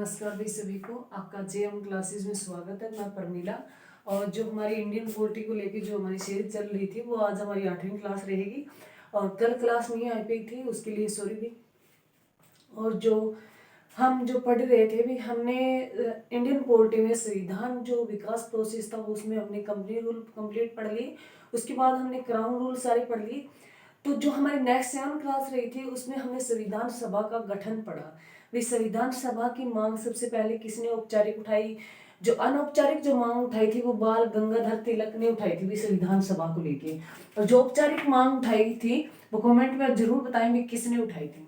नमस्कार भाई सभी को, आपका जेएम क्लासेस में स्वागत है। मैं परमीला। और जो हमारी इंडियन पॉलिटी को लेके जो हमारी सीरीज चल रही थी वो आज हमारी 8वीं क्लास रहेगी और कल क्लास नहीं आ पाई थी, उसके लिए सॉरी भी। और जो हम जो पढ़ रहे थे भी, हमने इंडियन पॉलिटी में संविधान जो विकास प्रोसेस था वो उसमें हमने कंप्लीट पढ़ ली। उसके बाद हमने क्राउन रूल सारे पढ़ ली। तो जो हमारी नेक्स्ट 7 क्लास रही थी उसमें हमने संविधान सभा का गठन पढ़ा। भाई संविधान सभा की मांग सबसे पहले किसने औपचारिक उठाई? जो अनौपचारिक जो मांग उठाई थी वो बाल गंगाधर तिलक ने उठाई थी संविधान सभा को लेके। और जो औपचारिक मांग उठाई थी वो कमेंट में जरूर बताएंगे किसने उठाई थी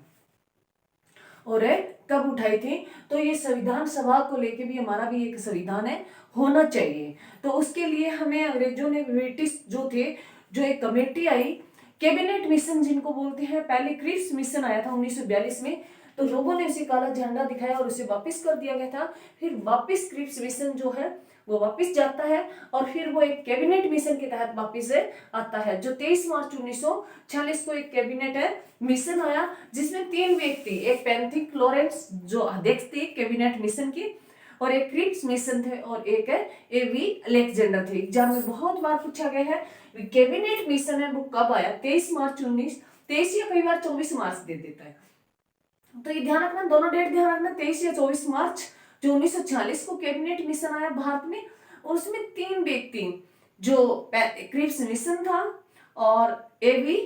और कब उठाई थी। तो ये संविधान सभा को लेके भी हमारा भी एक संविधान है, होना चाहिए। तो उसके लिए हमें अंग्रेजों ने, ब्रिटिश जो थे, जो एक कमेटी आई, कैबिनेट मिशन जिनको बोलते हैं, पहले क्रिप्स मिशन आया था 1942 में। तो लोगों ने उसे काला झंडा दिखाया और उसे वापस कर दिया गया था। फिर वापस क्रिप्स मिशन जो है वो वापस जाता है और फिर वो एक कैबिनेट मिशन के तहत वापस आता है। जो 23 मार्च 1946 को एक कैबिनेट है मिशन आया जिसमें 3 व्यक्ति, एक पेंथिक लॉरेंस जो अध्यक्ष थे कैबिनेट मिशन की, और एक क्रिप्स मिशन थे और एक है एवी अलेक्जेंडर थे। एग्जाम में बहुत बार पूछा गया है कैबिनेट मिशन है वो कब आया, 23 मार्च 23 या कई बार 24 मार्च दे देता है। तो ये ध्यान रखना, दोनों डेट ध्यान रखना, 23 या 24 मार्च जो 1946 को कैबिनेट मिशन आया भारत में। और उसमें 3 व्यक्ति, जो क्रिप्स मिशन था और एवी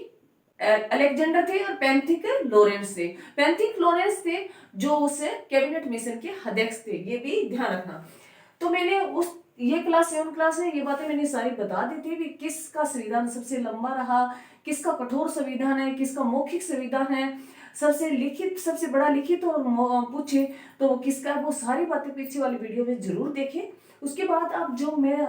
अलेक्जेंडर थे और पेंथिक लॉरेंस थे। पेंथिक लॉरेंस थे जो उस कैबिनेट मिशन के अध्यक्ष थे, ये भी ध्यान रखना। तो मैंने उस ये क्लास 7 क्लास में ये बातें मैंने सारी बता दी थी भी किसका संविधान सबसे लंबा रहा, किसका कठोर संविधान है, किसका मौखिक संविधान है, सबसे लिखित, सबसे बड़ा लिखित और पूछे तो वो किसका, वो सारी बातें पीछे वाली वीडियो में जरूर देखें। उसके बाद आप जो मेरा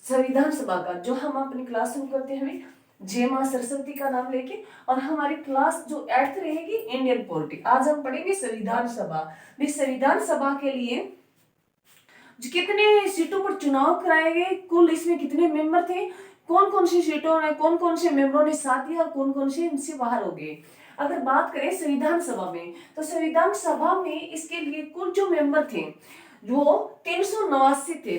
संविधान सभा का जो हम अपनी क्लास शुरू करते हैं हमें जय मां सरस्वती का नाम लेके, और हमारी क्लास जो 8th रहेगी इंडियन पॉलिटी। आज हम पढ़ेंगे संविधान सभा। संविधान सभा के लिए कितने सीटों पर चुनाव कराए गए, कुल इसमें कितने मेंबर थे, कौन कौन सी सीटों में कौन कौन से मेंबरों ने साथ दिया और कौन कौन से इनसे बाहर हो गए। अगर बात करें संविधान सभा में, तो संविधान सभा में इसके लिए कुल जो मेंबर थे वो 389 थे,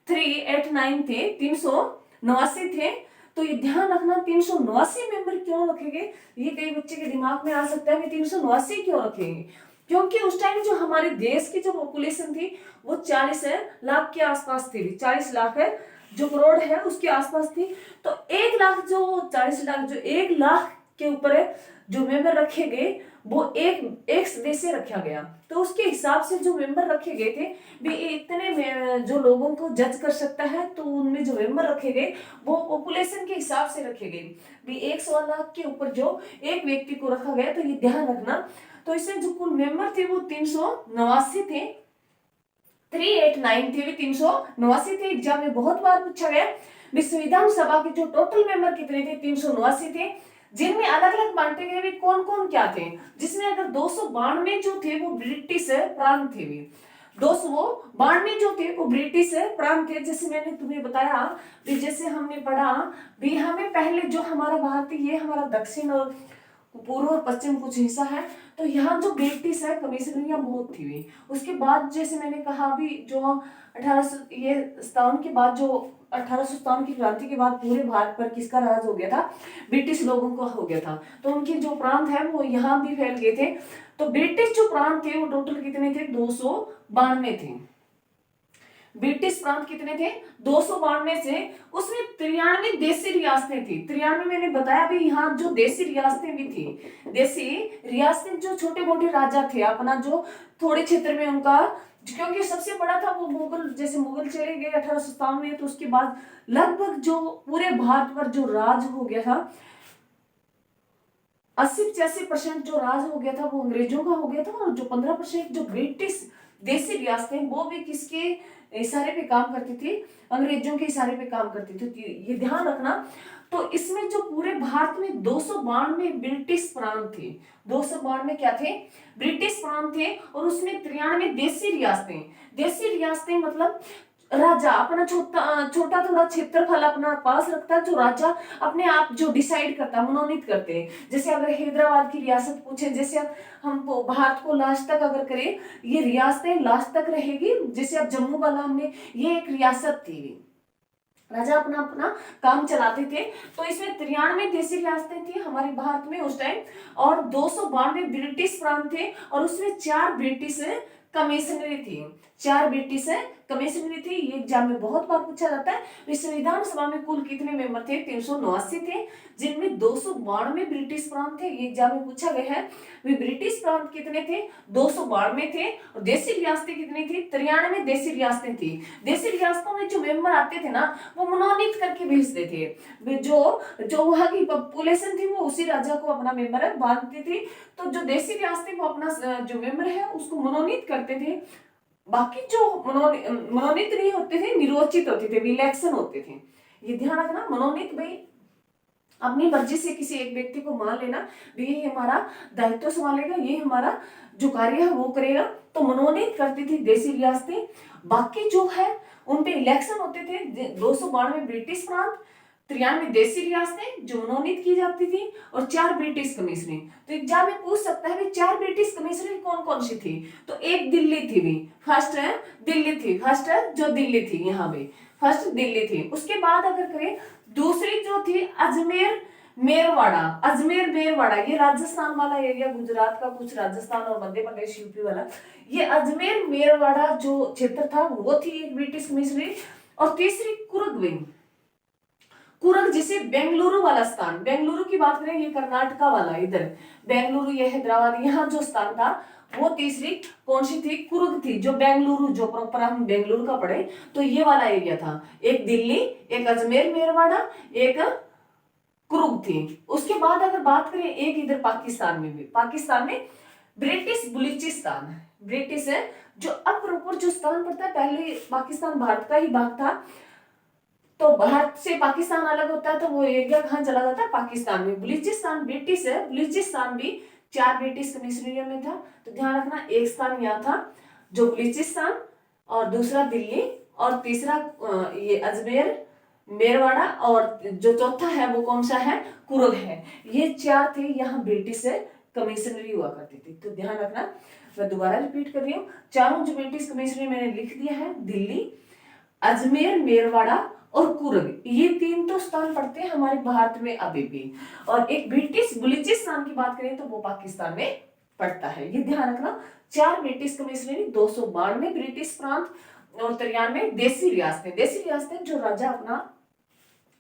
389 थे, 389 थे। तो ये ध्यान रखना 389 मेंबर क्यों रखेंगे, ये कई बच्चे के दिमाग में आ सकता है कि 389 क्यों रखेंगे। क्योंकि उस टाइम जो हमारे देश की जो पॉपुलेशन थी वो 40 लाख के आसपास थी, 40 लाख है जो करोड़ है उसके आसपास थी। तो 1 लाख जो 40 लाख जो 1 लाख के ऊपर है जो मेंबर रखे गए वो एक सदस्य से रखा गया। तो उसके हिसाब से जो मेंबर रखे गए थे भी इतने जो लोगों को जज कर सकता है, तो उनमें जो मेंबर रखे गए वो पॉपुलेशन के हिसाब से रखे गए भी 100 लाख के ऊपर जो एक व्यक्ति को रखा गया। तो ये ध्यान रखना। तो इसमें जो कुल मेंबर थे वो 389 थे, 389 थे, भी 389 थे। एग्जाम में बहुत बार पूछा गया संविधान सभा के जो टोटल मेंबर कितने थे, 389 थे, जिनमें अलग अलग बांटे गए भी कौन कौन क्या थे। जिसमें अगर 292 जो थे वो ब्रिटिश प्रांत थे, भी 292 जो थे वो ब्रिटिश प्रांत थे। जैसे मैंने तुम्हें बताया भी, जैसे हमने पढ़ा भी, हमें पहले जो हमारा भारत ये हमारा दक्षिण और पूर्व और पश्चिम कुछ हिस्सा है, तो यहाँ जो ब्रिटिश है कमीशनरियां बहुत थी भी। उसके बाद जैसे मैंने कहा भी जो 1857 के बाद, जो 1857 की क्रांति के बाद पूरे भारत पर किसका राज हो गया था, ब्रिटिश लोगों का हो गया था। तो उनके जो प्रांत है वो यहाँ भी फैल गए थे। तो ब्रिटिश जो प्रांत थे वो टोटल कितने थे, 292 थे। ब्रिटिश प्रांत कितने थे, 292 से उसमें 93 देसी रियासतें थी। 93 मैंने बताया भी, यहाँ जो देसी रियासतें भी थी, देसी रियासतें जो छोटे मोटे राजा थे अपना जो थोड़े क्षेत्र में उनका, क्योंकि सबसे बड़ा था वो मुगल, जैसे मुगल चले गए 1857 में, तो उसके बाद लगभग जो पूरे भारत पर जो राज हो गया था 80-85% जो राज हो गया था वो अंग्रेजों का हो गया था। और जो 15% जो ब्रिटिश देसी रियासतें वो भी किसके इशारे पे काम करती थी, अंग्रेजों के इशारे पे काम करती थी। ये ध्यान रखना। तो इसमें जो पूरे भारत में 292 ब्रिटिश प्रांत थे, 292 क्या थे, ब्रिटिश प्रांत थे। और उसमें 93 देसी रियासतें, देसी रियासतें मतलब राजा अपना छोटा छोटा थोड़ा क्षेत्रफल अपना पास रखता है, जो राजा अपने आप जो डिसाइड करता है, मनोनीत करते हैं। जैसे अगर हैदराबाद की रियासत पूछे, जैसे हम भारत को लास्ट तक अगर करें, ये रियासतें लास्ट तक रहेगी। जैसे अब जम्मू वाला हमने, ये एक रियासत थी, राजा अपना अपना काम चलाते थे। तो इसमें 93 देसी रियासतें थी हमारे भारत में उस टाइम, और 292 ब्रिटिश प्रांत थे, और उसमें 4 ब्रिटिश कमिश्नरी थी। 4 ब्रिटिश कमिश्नरी थी। ये एग्जाम में बहुत बार पूछा जाता है। संविधान सभा में कुल कितने मेंबर थे? 389 थे, जिनमें 292 ब्रिटिश प्रांत थे। ये एग्जाम में पूछा गया है। वे ब्रिटिश प्रांत कितने थे? 292 थे। और देसी रियासतें कितनी थी? 93 देसी रियासतें थी। देसी रियासतों में जो मेंबर आते थे ना, वो मनोनीत करके भेजते थे। जो वहां की पॉपुलेशन थी, वो उसी राजा को अपना मेंबर बांधती थी। तो जो देसी रियासतें, वो अपना जो मेंबर है उसको मनोनीत करते थे। बाकी जो मनोनीत नहीं होते थे, निर्वाचित होते थे, इलेक्शन होते थे। ये ध्यान रखना। मनोनीत भाई अपनी मर्जी से किसी एक व्यक्ति को मान लेना, ये हमारा दायित्व संभालेगा, ये हमारा जो कार्य है वो करेगा। तो मनोनीत करती थी देसी रियासतें। बाकी जो है उन पे इलेक्शन होते थे। 292 ब्रिटिश प्रांत, 93 देसी रियासतें जो मनोनीत की जाती थी, और 4 ब्रिटिश कमिश्नरी। तो एग्जाम में पूछ सकता है 4 ब्रिटिश कमिश्नरी कौन कौन सी थी? तो एक दिल्ली थी भी, फर्स्ट है दिल्ली थी, फर्स्ट है जो दिल्ली थी, यहाँ पे फर्स्ट दिल्ली थी। उसके बाद अगर करें, दूसरी जो थी अजमेर मेरवाड़ा। अजमेर मेरवाड़ा ये राजस्थान वाला एरिया, गुजरात का कुछ राजस्थान और मध्य प्रदेश यूपी वाला, ये अजमेर मेरवाड़ा जो क्षेत्र था वो थी एक ब्रिटिश कमिश्नरी। और तीसरी कुर्ग जिसे बेंगलुरु वाला स्थान, बेंगलुरु की बात करें, ये कर्नाटका वाला, इधर बेंगलुरु, ये हैदराबाद, यहाँ जो स्थान था वो तीसरी कौन सी थी? कुर्ग थी। जो बेंगलुरु, जो प्रॉपर हम बेंगलुरु का पढ़े, तो ये वाला एरिया था। एक दिल्ली, एक अजमेर मेरवाड़ा, एक कुर्ग थी। उसके बाद अगर बात करें एक इधर पाकिस्तान में भी, पाकिस्तान में ब्रिटिश बलूचिस्तान, ब्रिटिश है जो अब प्रॉपर जो स्थान पड़ता है, पहले पाकिस्तान भारत का ही भाग था। तो भारत से पाकिस्तान अलग होता है, तो वो एरिया कहाँ चला जाता है? पाकिस्तान में। बलूचिस्तान ब्रिटिश है, बलूचिस्तान भी 4 ब्रिटिश कमिश्नरियों में था। तो ध्यान रखना, एक स्थान यहाँ था जो बलूचिस्तान, और दूसरा दिल्ली, और तीसरा ये अजमेर मेरवाड़ा, और जो चौथा है वो कौन सा है? कुर्ग है। ये 4 थे, यहाँ ब्रिटिश कमिश्नरी हुआ करती थी। तो ध्यान रखना, मैं दोबारा रिपीट कर रही हूँ। चारों जो ब्रिटिश कमिश्नरी मैंने लिख दिया है, दिल्ली, अजमेर मेरवाड़ा और कुर्ग, ये 3 तो स्थान पड़ते हैं हमारे भारत में अभी भी। और एक ब्रिटिश बलूचिस्तान की बात करें तो वो पाकिस्तान में पड़ता है। ये ध्यान रखना। 4 ब्रिटिश कमिश्नरी, 292 ब्रिटिश प्रांत, और 93 देसी रियासतें। देसी रियासतें जो राजा अपना,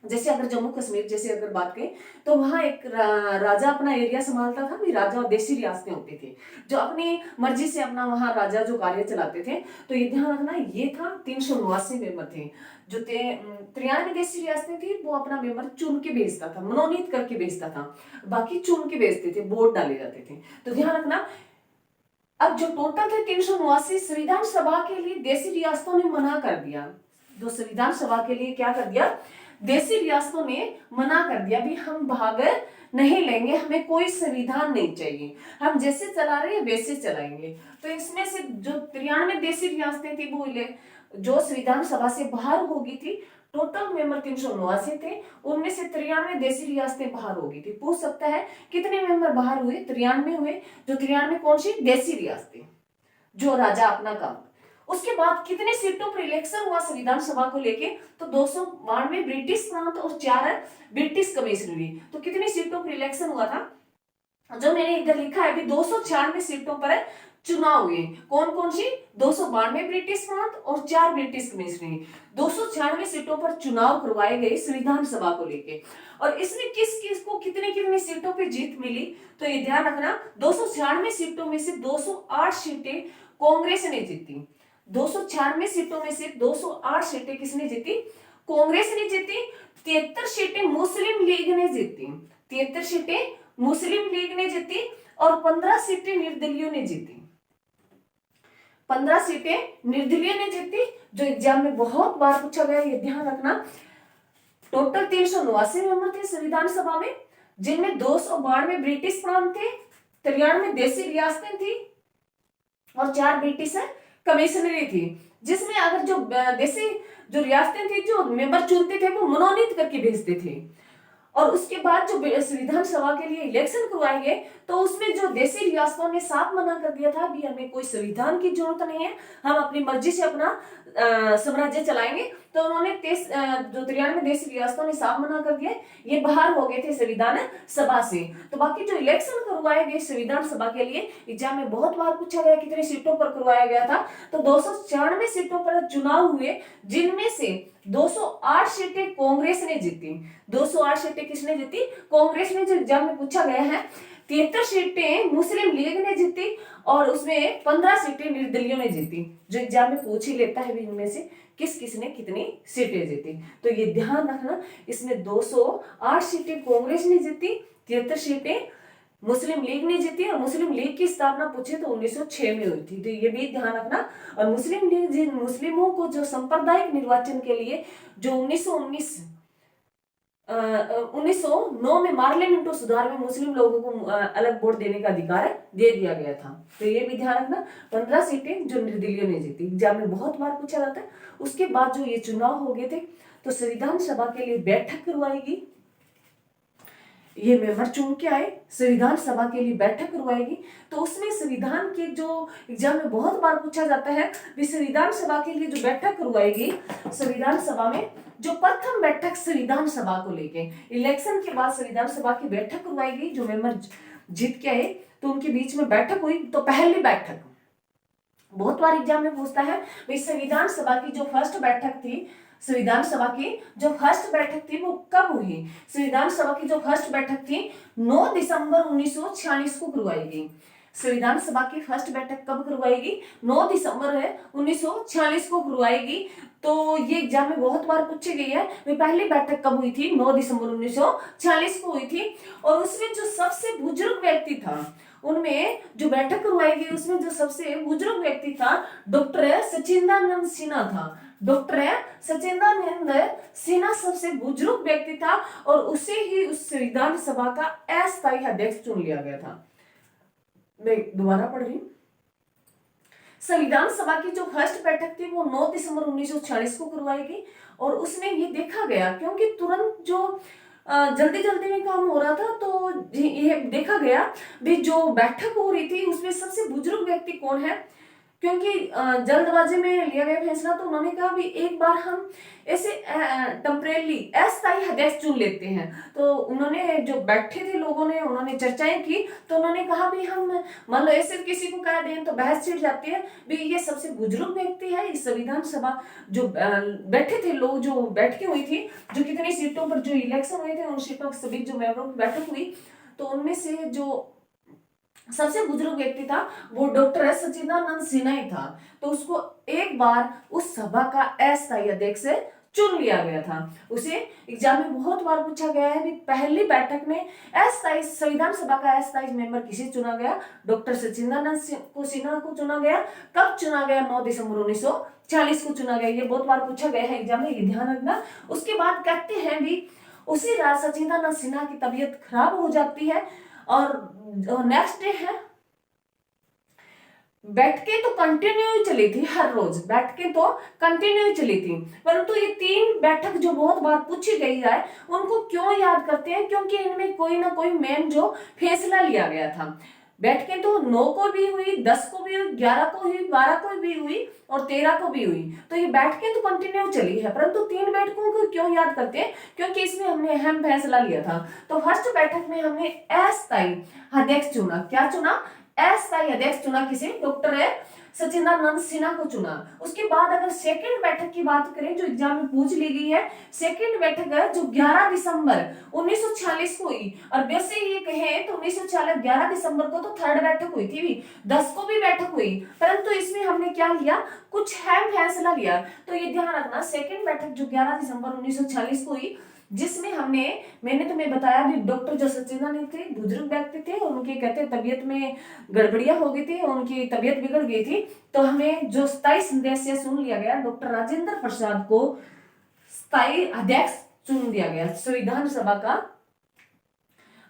जैसे अगर जम्मू कश्मीर जैसे अगर बात करें, तो वहां एक राजा अपना एरिया संभालता था। भी राजा और देसी रियासतें होती थी जो अपनी मर्जी से अपना वहां राजा जो कार्य चलाते थे। तो ये ध्यान रखना, ये था 389 मेंबर थे। जो 93 देसी रियासतें थी, वो अपना मेंबर चुन के भेजता था, मनोनीत करके भेजता था। बाकी चुन के भेजते थे, वोट डाले जाते थे। तो ध्यान रखना, अब जो टोटल थे 389, संविधान सभा के लिए देसी रियासतों ने मना कर दिया। जो संविधान सभा के लिए क्या कर दिया? देसी रियासतों ने मना कर दिया, भी हम भाग नहीं लेंगे, हमें कोई संविधान नहीं चाहिए, हम जैसे चला रहे हैं वैसे चलाएंगे। तो इसमें से जो 93 देसी रियासतें थी, वो जो संविधान सभा से बाहर हो गई थी। टोटल मेंबर 389 थे, उनमें से 93 देसी रियासतें बाहर हो गई थी। पूछ सकता है कितने मेंबर बाहर हुए? 93 हुए। जो 93 कौन सी? देसी रियासतें, जो राजा अपना काम। उसके बाद कितने सीटों पर इलेक्शन हुआ संविधान सभा को लेके? तो 292 ब्रिटिश प्रांत और 4 ब्रिटिश कमिश्नरी। तो कितनी सीटों पर इलेक्शन हुआ था? जो मैंने इधर लिखा है, 296 सीटों पर चुनाव हुए। कौन कौन सी? 292 ब्रिटिश प्रांत और 4 ब्रिटिश कमिश्नरी। 296 सीटों पर चुनाव करवाए गए संविधान सभा को लेके। और इसमें किस किस को कितने कितने सीटों पे जीत मिली? तो ये ध्यान रखना, 296 सीटों में से 208 सीटें कांग्रेस ने जीती। 296 सीटों में से 208 सीटें किसने जीती? कांग्रेस ने जीती। 73 सीटें मुस्लिम लीग ने जीती। 73 सीटें मुस्लिम लीग ने जीती, और 15 सीटें निर्दलीयों ने जीती। 15 सीटें निर्दलीय ने जीती, जो एग्जाम में बहुत बार पूछा गया, ये ध्यान रखना। टोटल 389 मेंबर थे संविधान सभा में, जिनमें 292 ब्रिटिश प्रांत थे, 93 देसी रियासतें थी, और 4 ब्रिटिश कमिश्नरी थी। जिसमें अगर जो देशी जो रियासतें थी जो मेंबर चुनते थे वो मनोनीत करके भेजते थे। और उसके बाद जो संविधान सभा के लिए इलेक्शन करवाए गए तो उसमें जो देशी रियासतों ने साफ मना कर दिया था भी हमें कोई संविधान की जरूरत नहीं है, हम अपनी मर्जी से अपना साम्राज्य चलाएंगे। तो उन्होंने जो 93 देशी रियासतों ने साफ मना कर दिया, ये बाहर हो गए थे संविधान सभा से। तो बाकी जो इलेक्शन करवाए गए संविधान सभा के लिए एग्जाम में बहुत बार पूछा गया कितनी सीटों पर करवाया गया था, तो 294 सीटों पर चुनाव हुए, जिनमें से 208 सीटें कांग्रेस ने जीती। 208 सीटें किसने जीती? कांग्रेस ने। जो एग्जाम में पूछा गया है 73 सीटें मुस्लिम लीग ने जीती और उसमें 15 सीटें निर्दलीयों ने जीती। जो एग्जाम में पूछ ही लेता है भी इनमें से किस किसने कितनी सीटें जीती, तो ये ध्यान रखना। इसमें 208 सीटें कांग्रेस ने जीती, 73 सीटें मुस्लिम लीग ने जीती और मुस्लिम लीग की स्थापना पूछे तो 1906 में हुई थी, तो ये भी ध्यान रखना। और मुस्लिम लीग जिन मुस्लिमों को जो सांप्रदायिक निर्वाचन के लिए जो 1909 में पार्लियामेंट सुधार में मुस्लिम लोगों को अलग वोट देने का अधिकार दे दिया गया था, तो ये भी ध्यान रखना। 15 सीटें जो निर्दलीयों ने जीती, एग्जाम में बहुत बार पूछा जाता है। उसके बाद जो ये चुनाव हो गए थे तो संविधान सभा के लिए बैठक करवाएगी, ये मेंबर चुन के आए, संविधान सभा के लिए बैठक करवाएगी। तो उसमें संविधान के जो एग्जाम में बहुत बार पूछा जाता है भी संविधान सभा के लिए जो बैठक करवाएगी, संविधान सभा में जो प्रथम बैठक संविधान सभा को लेके इलेक्शन के बाद संविधान सभा की बैठक करवाएगी, जो मेंबर जीत के आए तो उनके बीच में बैठक हुई। तो पहली बैठक बहुत बार एग्जाम में पूछता है भाई संविधान सभा की जो फर्स्ट बैठक थी, संविधान सभा की जो फर्स्ट बैठक थी वो कब हुई? संविधान सभा की जो फर्स्ट बैठक थी 9 दिसंबर 1946 को करवाई गई। संविधान सभा की फर्स्ट बैठक कब करवाएगी? 9 दिसंबर 1946 को करवाएगी। तो ये एग्जाम में बहुत बार पूछी गई है वे पहली बैठक कब हुई थी? 9 दिसंबर 1946 को हुई थी। और उसमें जो सबसे बुजुर्ग व्यक्ति था, उनमें जो बैठक करवाई गई उसमें जो सबसे बुजुर्ग व्यक्ति था डॉक्टर सचिदानंद सिन्हा था। डॉक्टर सचिदानंद सिन्हा सबसे बुजुर्ग व्यक्ति था और उसे ही उस संविधान सभा का अस्थायी अध्यक्ष चुन लिया गया था। मैं दोबारा पढ़ रही हूँ। संविधान सभा की जो फर्स्ट बैठक थी वो 9 दिसंबर 1946 को करवाई गई और उसमें ये देखा गया, क्योंकि तुरंत जो जल्दी जल्दी में काम हो रहा था, तो ये देखा गया भी जो बैठक हो रही थी उसमें सबसे बुजुर्ग व्यक्ति कौन है, क्योंकि जल्दबाजी में लिया गया फैसला। तो उन्होंने कहा भी एक बार हम ऐसे टेम्परेरी अस्थायी अध्यक्ष चुन लेते हैं। तो उन्होंने जो बैठे थे लोगों ने उन्होंने चर्चाएं की, तो उन्होंने कहा भी हम मान लो ऐसे किसी को कह दें तो बहस छिड़ जाती है भी ये सबसे बुजुर्ग व्यक्ति है। इस संविधान सभा जो बैठे थे लोग, जो बैठकें हुई थी, जो कितनी सीटों पर जो इलेक्शन हुए थे उन सीटों के सभी जो मेंबरों की बैठक हुई, तो उनमें से जो सबसे बुजुर्ग व्यक्ति था वो डॉक्टर सचिदानंद सिन्हा ही था। तो उसको एक बार उस सभा का अस्थायी अध्यक्ष चुन लिया गया था। उसे एग्जाम में बहुत बार पूछा गया है कि पहली बैठक में अस्थायी संविधान सभा का अस्थायी मेंबर किसे चुना गया? डॉक्टर सचिदानंद सिन्हा को चुना गया। कब चुना गया? 9 दिसंबर 1946 को चुना गया। ये बहुत बार पूछा गया है एग्जाम में, ये ध्यान रखना। उसके बाद कहते हैं भी उसी रात सचिदानंद सिन्हा की तबीयत खराब हो जाती है और नेक्स्ट डे है बैठकें तो कंटिन्यू चली थी, हर रोज बैठकें तो कंटिन्यू चली थी। परंतु ये 3 बैठक जो बहुत बार पूछी गई है उनको क्यों याद करते हैं? क्योंकि इनमें कोई ना कोई मेन जो फैसला लिया गया था। बैठकें तो 9 को भी हुई, 10 को भी हुई, 11 को हुई, 12 को भी हुई और 13 को भी हुई। तो ये बैठकें तो कंटिन्यू चली है, परंतु 3 बैठकों को क्यों याद करते हैं? क्योंकि इसमें हमने अहम फैसला लिया था। तो फर्स्ट बैठक में हमने अस्थायी अध्यक्ष चुना। क्या चुना? अस्थायी अध्यक्ष चुना। किसे? डॉक्टर सचिदानंद सिन्हा को चुना। उसके बाद अगर सेकंड बैठक की बात करें जो एग्जाम में पूछ ली गई है, सेकंड बैठक है जो 11 दिसंबर 1946 को हुई। और वैसे ये कहें तो 1946 11 दिसंबर को तो थर्ड बैठक हुई थी, 10 को भी बैठक हुई, परंतु इसमें हमने क्या लिया? कुछ अहम फैसला लिया। तो ये ध्यान रखना, सेकंड बैठक जो 11 दिसंबर 1946 को हुई, जिसमें मैंने तुम्हें बताया भी डॉक्टर जो सचिदानंद थे बुजुर्ग व्यक्ति थे, उनके कहते तबीयत में गड़बड़ियां हो गई थी, उनकी तबीयत बिगड़ गई थी। तो हमें जो स्थायी सदस्य चुन लिया गया, डॉक्टर राजेंद्र प्रसाद को स्थायी अध्यक्ष चुन दिया गया संविधान सभा का।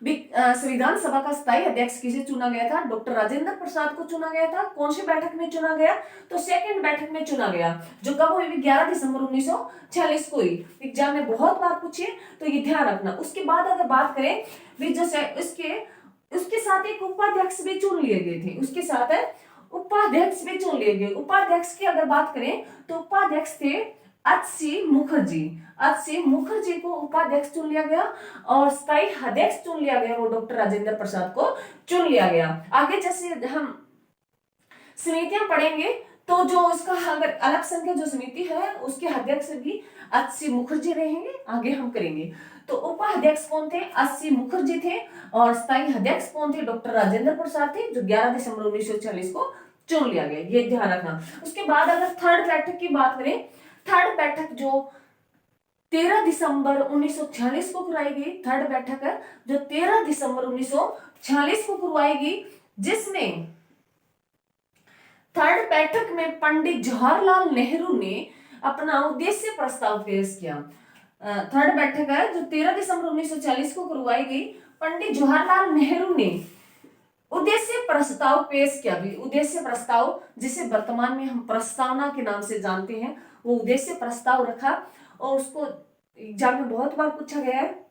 संविधान सभा का स्थायी अध्यक्ष किसे चुना गया था? डॉक्टर राजेंद्र प्रसाद को चुना गया था। कौन सी बैठक में चुना गया? तो सेकंड बैठक में चुना गया, जो कब हुई? 11 दिसंबर 1946 को हुई। एग्जाम में बहुत बार पूछे तो ये ध्यान रखना। उसके बाद अगर बात करें भी जो उसके साथ एक उपाध्यक्ष भी चुन लिए गए थे, उसके साथ उपाध्यक्ष भी चुन लिए गए। उपाध्यक्ष की अगर बात करें तो उपाध्यक्ष थे एच.सी. मुखर्जी। एच.सी. मुखर्जी को उपाध्यक्ष चुन लिया गया और स्थायी अध्यक्ष चुन लिया गया, वो डॉक्टर राजेंद्र प्रसाद को चुन लिया गया। आगे जैसे हम समितियां पढ़ेंगे तो जो उसका अगर अलग संख्या जो समिति है उसके अध्यक्ष भी एच.सी. मुखर्जी रहेंगे, आगे हम करेंगे। तो उपाध्यक्ष कौन थे? एच.सी. मुखर्जी थे और स्थायी अध्यक्ष कौन थे? डॉक्टर राजेंद्र प्रसाद थे, जो 11 दिसंबर 1946 को चुन लिया गया, ये ध्यान रखना। उसके बाद अगर थर्ड बैठक की बात करें, थर्ड बैठक जो 13 दिसंबर 1946 को करवाई गई, थर्ड बैठक है जो 13 दिसंबर 1946 को करवाई गई, जिसमें थर्ड बैठक में पंडित जवाहरलाल नेहरू ने अपना उद्देश्य प्रस्ताव पेश किया। थर्ड बैठक है जो 13 दिसंबर 1940 को करवाई गई, पंडित जवाहरलाल नेहरू ने उद्देश्य प्रस्ताव पेश किया। भी उद्देश्य प्रस्ताव जिसे वर्तमान में हम प्रस्तावना के नाम से जानते हैं, वो उद्देश्य प्रस्ताव रखा और उसको एग्जाम में बहुत बार पूछा गया है।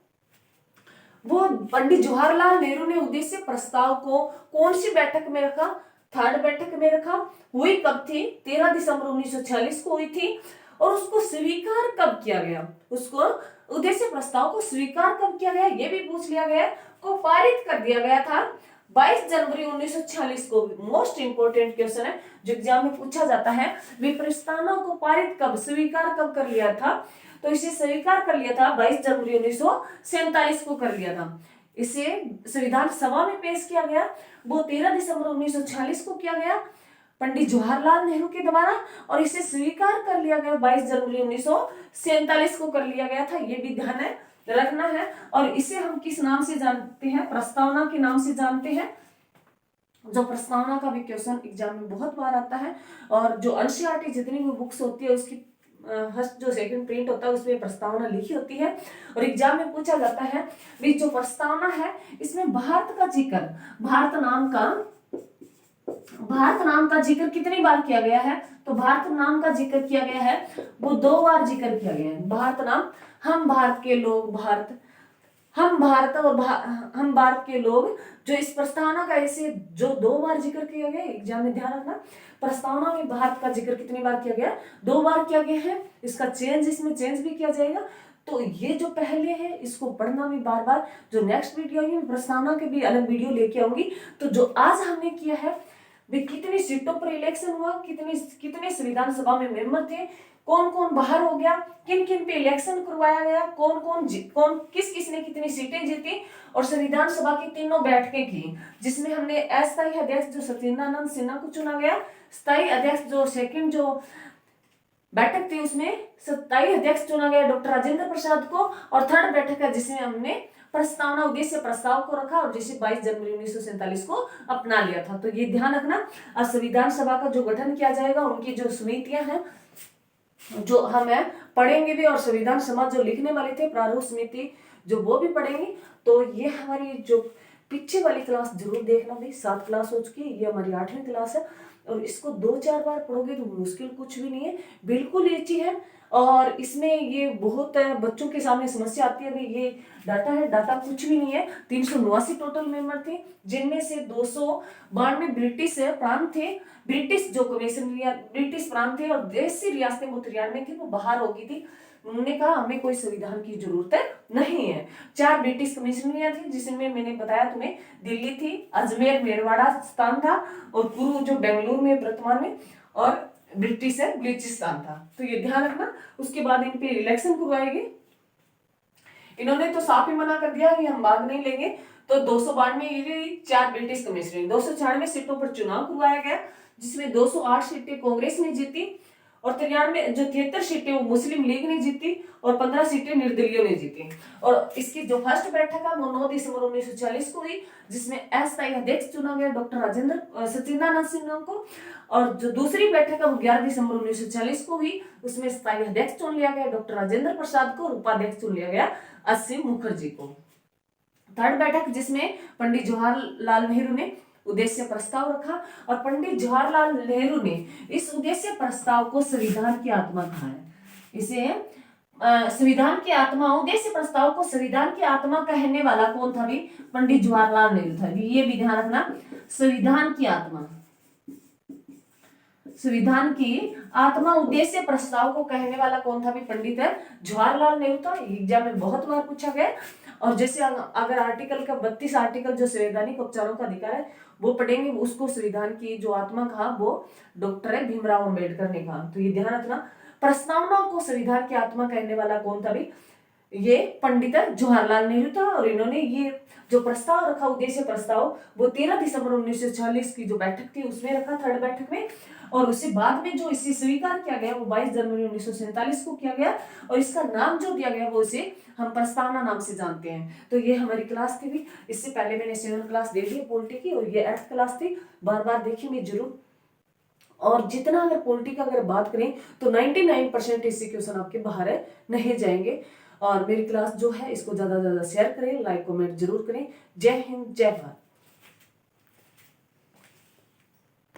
वो पंडित जवाहरलाल नेहरू ने उद्देश्य प्रस्ताव को कौन सी बैठक में रखा? थर्ड बैठक में रखा। हुई कब थी? 13 दिसंबर 1946 को हुई थी। और उसको स्वीकार कब किया गया? उसको उद्देश्य प्रस्ताव को स्वीकार कब किया गया, ये भी पूछ लिया गया। को पारित कर दिया गया था 22 जनवरी 1946 को। मोस्ट इंपोर्टेंट क्वेश्चन है जो एग्जाम में पूछा जाता है। वे प्रस्तावना को पारित कब, स्वीकार कब कर लिया था? तो इसे स्वीकार कर लिया था 22 जनवरी 1947 को कर लिया था। इसे संविधान सभा में पेश किया गया, वो 13 दिसंबर 1946 को किया गया पंडित जवाहरलाल नेहरू के द्वारा, और इसे स्वीकार कर लिया गया 22 जनवरी 1947 को कर लिया गया था। ये भी ध्यान है रखना है। और इसे हम किस नाम से जानते हैं? प्रस्तावना के नाम से जानते हैं। जो प्रस्तावना का भी क्वेश्चन एग्जाम में बहुत बार आता है, और जो एनसीईआरटी जितनी भी बुक्स होती है उसकी फर्स्ट जो सेकंड प्रिंट होता है उसमें प्रस्तावना लिखी होती है और एग्जाम में पूछा जाता है। भी जो प्रस्तावना है इसमें भारत का जिक्र, भारत नाम का जिक्र कितनी बार किया गया है? तो भारत नाम का जिक्र किया गया है, वो 2 बार जिक्र किया गया है। भारत नाम, हम भारत के लोग, हम भारत के लोग, जो इस प्रस्तावना का ऐसे जो 2 बार जिक्र किया गया, एग्जाम में ध्यान रखना। प्रस्तावना में भारत का जिक्र कितनी बार किया गया? 2 बार किया गया है। इसका इसमें चेंज भी किया जाएगा। तो ये जो पहले है इसको पढ़ना भी बार बार। जो नेक्स्ट वीडियो आएगी प्रस्तावना के भी अलग वीडियो लेके आऊंगी। तो जो आज हमने किया है भी कितनी सीटों पर इलेक्शन हुआ, कितने संविधान सभा में मेंबर थे, कौन कौन बाहर हो गया, किन किन पे इलेक्शन करवाया गया, कौन किस ने कितनी सीटें जीती, और संविधान सभा की 3 बैठकें की, जिसमें हमने अस्थायी अध्यक्ष जो सत्येंद्रानंद सिन्हा को चुना गया, स्थायी अध्यक्ष जो सेकंड जो बैठक थी उसमें स्थायी अध्यक्ष चुना गया डॉक्टर राजेंद्र प्रसाद को, और थर्ड बैठक है जिसमें हमने प्रस्तावना उद्देश्य प्रस्ताव को रखा और जिसे 22 जनवरी 1947 को अपना लिया था। तो ये ध्यान रखना। अब संविधान सभा का जो गठन किया जाएगा, उनकी जो समितियां हैं जो हमें पढ़ेंगे भी, और संविधान सभा जो लिखने वाले थे प्रारूप समिति जो वो भी पढ़ेंगे। तो ये हमारी जो पीछे वाली क्लास जरूर देखना भाई। 7 क्लास हो चुकी है, ये हमारी 8वीं क्लास है और इसको 2-4 बार पढ़ोगे तो मुश्किल कुछ भी नहीं है, बिल्कुल ईजी है। और इसमें ये बहुत बच्चों के सामने समस्या आती है भाई, ये डाटा है, डाटा कुछ भी नहीं है। 389 टोटल मेंबर थे, जिनमें से 292 ब्रिटिश प्रांत थे, ब्रिटिश जो कमीशन ब्रिटिश प्रांत थे, और देशी रियासतें वो 93 थी, वो बाहर हो गई थी। उन्होंने कहा हमें कोई संविधान की जरूरत नहीं है। 4 ब्रिटिश कमिश्नरियां थी, जिसमें मैंने बताया तुम्हें दिल्ली थी, अजमेर मेरवाड़ा स्थान था, और कुरु जो बेंगलुरु में वर्तमान में, और ब्रिटिश है बलूचिस्तान था। तो ये ध्यान रखना। उसके बाद इन पे इलेक्शन करवाएंगे। इन्होंने तो साफ ही मना कर दिया कि हम भाग नहीं लेंगे। तो 292 4 ब्रिटिश कमिश्नर, 296 सीटों पर चुनाव करवाया गया, जिसमें 208 सीटें कांग्रेस ने जीती, और 73 सीटें वो मुस्लिम लीग ने जीती, और 15 सीटें निर्दलीयों ने जीती। और इसकी जो फर्स्ट बैठक है वो 9 दिसंबर 1940 को हुई, जिसमें अस्थायी अध्यक्ष चुना गया डॉक्टर सत्येंद्रानंद सिन्हा को, और जो दूसरी बैठक है वो 11 दिसंबर 1940 को हुई, उसमें स्थायी अध्यक्ष चुन लिया गया डॉक्टर राजेंद्र प्रसाद को, और उपाध्यक्ष चुन लिया गया एच.सी. मुखर्जी को। थर्ड बैठक जिसमें पंडित जवाहरलाल नेहरू ने उद्देश्य प्रस्ताव रखा, और पंडित जवाहरलाल नेहरू ने इस उद्देश्य प्रस्ताव को संविधान की आत्मा कहा है। इसे संविधान की आत्मा, उद्देश्य प्रस्ताव को संविधान की आत्मा कहने वाला कौन था भी? पंडित जवाहरलाल नेहरू था। ये भी ध्यान रखना, संविधान की आत्मा, संविधान की आत्मा उद्देश्य प्रस्ताव को कहने वाला कौन था भी? पंडित जवाहरलाल नेहरू था। एग्जाम में बहुत बार पूछा गया। और जैसे अगर आर्टिकल का 32 आर्टिकल जो संवैधानिक उपचारों का अधिकार है वो पढ़ेंगे, उसको संविधान की जो आत्मा कहा वो डॉक्टर भीमराव अंबेडकर ने कहा। तो ये ध्यान रखना, प्रस्तावनाओं को संविधान की आत्मा कहने वाला कौन था भी? ये पंडित जवाहरलाल नेहरू था। और इन्होंने ये जो प्रस्ताव रखा, उद्देश्य प्रस्ताव, वो 13 दिसंबर 1946 की जो बैठक थी उसमें रखा, थर्ड बैठक में। और उससे बाद में जो इसे स्वीकार किया गया वो 22 जनवरी 1947 को किया गया। और इसका नाम जो दिया गया वो इसे हम प्रस्तावना नाम से जानते हैं। तो ये हमारी क्लास थी भी। इससे पहले मैंने 7th क्लास दे दी है पॉलिटी की, और ये 8th क्लास थी। बार बार देखेंगे जरूर। और जितना अगर पॉलिटी का अगर बात करें तो 99% इससे क्वेश्चन आपके बाहर नहीं जाएंगे। और मेरी क्लास जो है इसको ज्यादा से ज्यादा शेयर करें, लाइक कमेंट जरूर करें। जय हिंद, जय भारत।